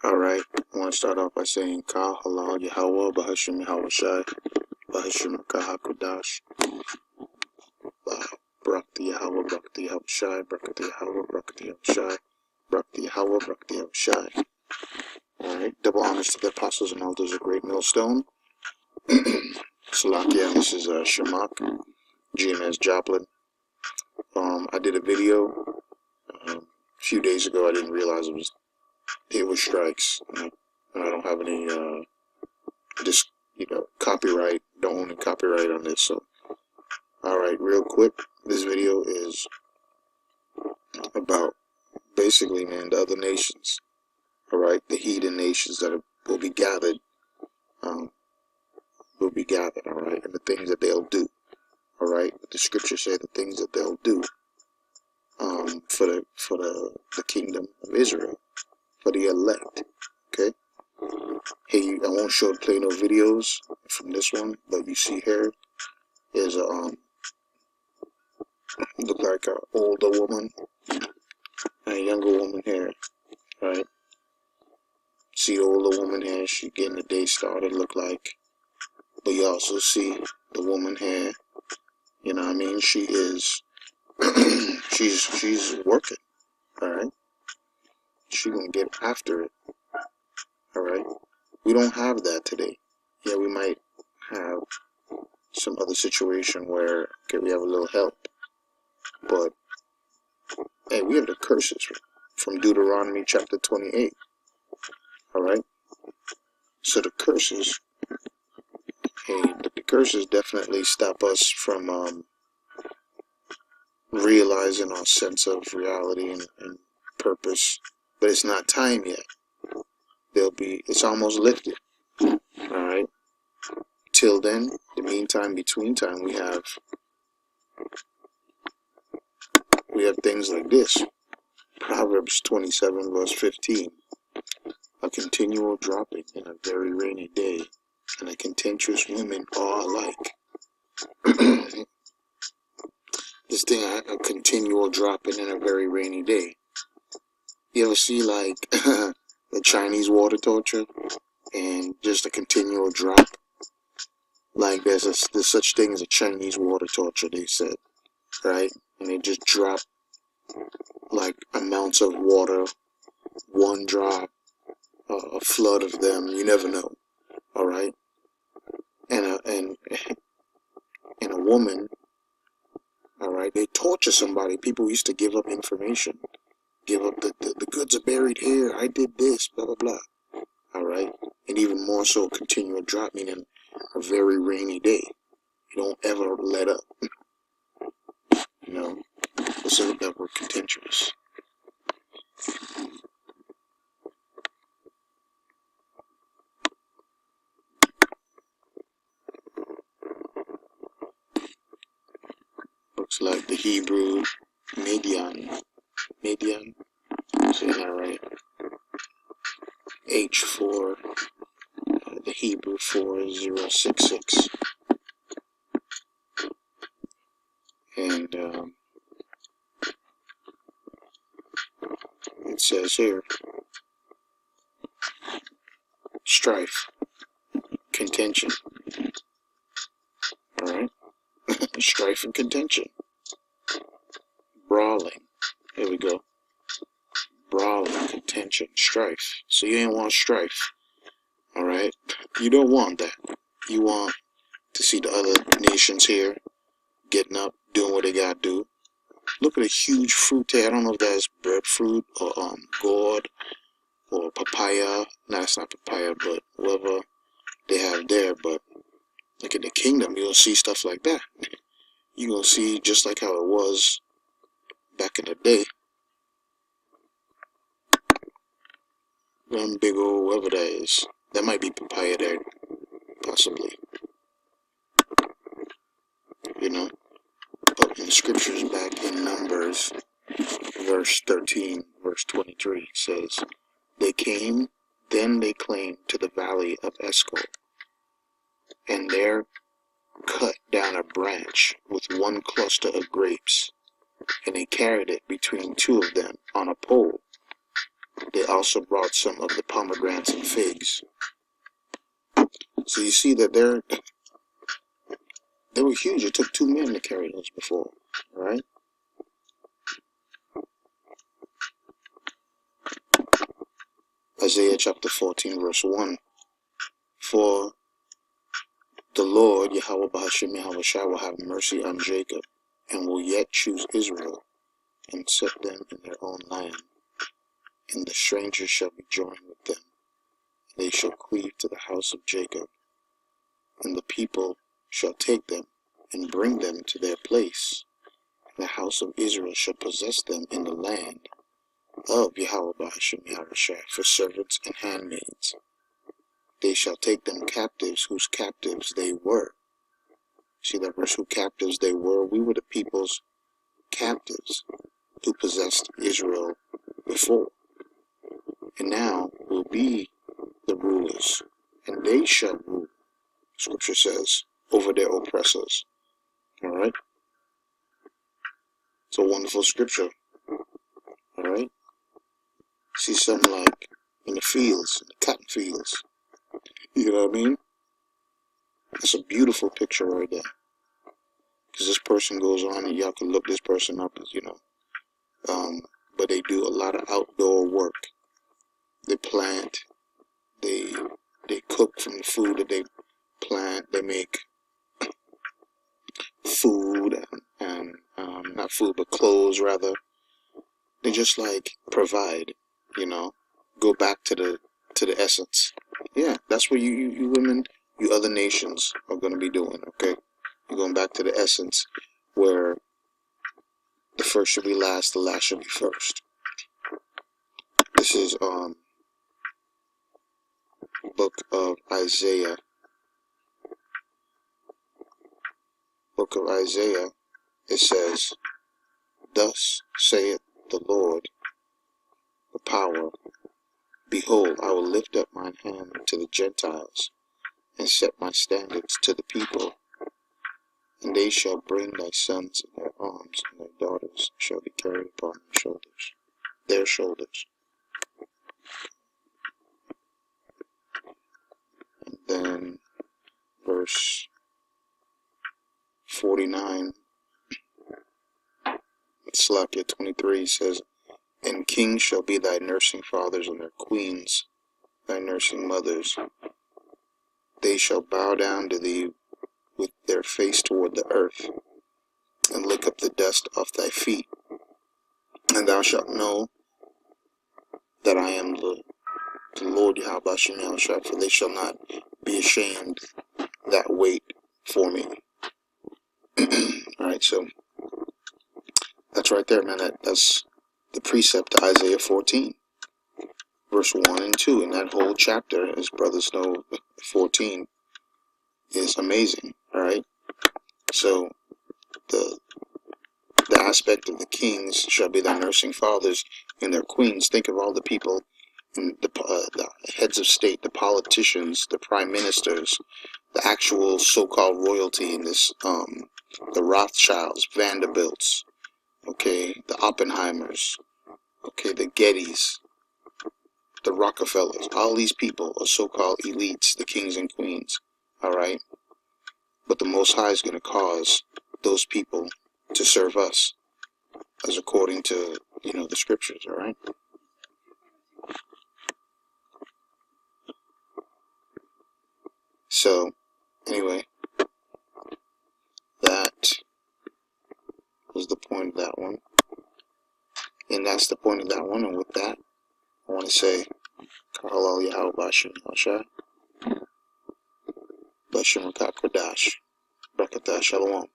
Alright, I want to start off by saying Ka Halal Yahweh, Bahashim Yahweh Shai, Bahashim Kahakudash, Brakti Yahweh, Brakti Yahweh Shai, Brakti Yahweh, Brakti Yahweh Shai, Brakti Yahweh, Brakti Yahweh Shai. Alright, double honors to the apostles and elders of Great Millstone. Salakia, this is Shamak, GMS Joplin. I did a video a few days ago. I didn't realize it was strikes. And I don't have any copyright, don't own any copyright on this. So alright, real quick, this video is about basically, man, the other nations. Alright, the heathen nations that will be gathered, alright, and the things that they'll do. Alright, the scriptures say the things that they'll do for the kingdom of Israel, for the elect. Okay. Hey, I won't play no videos from this one, but you see here is a look like an older woman and a younger woman here, right? See the older woman here, she getting the day started, look like. But you also see the woman here, you know what I mean? She is she's working, alright? She gonna get after it, alright? We don't have that today. Yeah, we might have some other situation where, okay, we have a little help. But, hey, we have the curses from Deuteronomy chapter 28, alright? So the curses, hey, the curses definitely stop us from realizing our sense of reality and purpose. But it's not time yet. It's almost lifted, alright? Till then, the meantime, between time, we have things like this. Proverbs 27 verse 15. A continual dropping in a very rainy day, and a contentious women are alike. This thing, a continual dropping in a very rainy day. You ever see like the Chinese water torture and just a continual drop? Like there's such thing as a Chinese water torture, they said, right? And they just drop like amounts of water, one drop, a flood of them. You never know, all right? And a woman, all right? They torture somebody. People used to give up information, give up the goods are buried here. I did this, blah blah blah. All right, and even more so, continual drop, meaning a very rainy day. You don't ever let up. You know, let's look that word contentious. Looks like the Hebrew Midian, say that right? H4, the Hebrew 4066, and it says here, strife, contention. All right, strife and contention, brawling. Here we go. Brawling, contention, strife. So you ain't want strife, all right? You don't want that. You want to see the other nations here getting up, doing what they gotta do. Look at a huge fruit there. I don't know if that's breadfruit or gourd or papaya. No, it's not papaya, but whatever they have there. But look at the kingdom. You'll see stuff like that. You're gonna see just like how it was back in the day. One big old whatever that is. That might be papaya there, possibly. You know? But in the scriptures back in Numbers, verse 13, verse 23, it says, they came, then they came to the valley of Eshcol, and there cut down a branch with one cluster of grapes, and they carried it between two of them on a pole. they also brought some of the pomegranates and figs. So you see that they were huge. It took 2 men to carry those before, all right? Isaiah chapter 14, verse 1. For the Lord, Yahweh Bahashim Yahweh Shai, will have mercy on Jacob, and will yet choose Israel, and set them in their own land. And the strangers shall be joined with them. They shall cleave to the house of Jacob, and the people shall take them, and bring them to their place. And the house of Israel shall possess them in the land of Yahweh Bahashim Yahweh Shai, for servants and handmaids. They shall take them captives, whose captives they were. See that verse, who captives they were? We were the people's captives who possessed Israel before. And now will be the rulers, and they shall rule, Scripture says, over their oppressors. All right? It's a wonderful scripture. All right? See something like in the fields, in the cotton fields. You know what I mean? It's a beautiful picture right there. Because this person goes on, and y'all can look this person up, you know. But they do a lot of outdoor work. They plant, they cook from the food that they plant. They make food and not food, but clothes rather. They just like provide, you know. Go back to the essence. Yeah, that's what you women, you other nations are going to be doing. Okay, you're going back to the essence, where the first should be last, the last should be first. This is book of Isaiah. Book of Isaiah. It says, "Thus saith the Lord, the power. Behold, I will lift up mine hand to the Gentiles, and set my standards to the people. And they shall bring thy sons in their arms, and their daughters shall be carried upon their shoulders. And then verse 49, Slakia 23 says, "And kings shall be thy nursing fathers, and their queens thy nursing mothers. They shall bow down to thee with their face toward the earth, and lick up the dust off thy feet. And thou shalt know that I am the Lord Yahweh Bashem Yahushua, for they shall not be ashamed that wait for me." Alright, so that's right there, man. That's the precept to Isaiah 14, verse 1 and 2. And that whole chapter, as brothers know, 14, is amazing. Alright, so the aspect of the kings shall be their nursing fathers and their queens. Think of all the people, and the heads of state, the politicians, the prime ministers, the actual so-called royalty in this, the Rothschilds, Vanderbilts, okay, the Oppenheimers, okay, the Gettys, the Rockefellers. All these people are so-called elites, the kings and queens. All right, but the Most High is going to cause those people to serve us, as according to, you know, the scriptures. All right. So anyway, that was the point of that one, and that's the point of that one. And with that, I want to say, Kahalal Yahweh Bashem Yahushua, Bashem Kodash, Brakatah Shalom.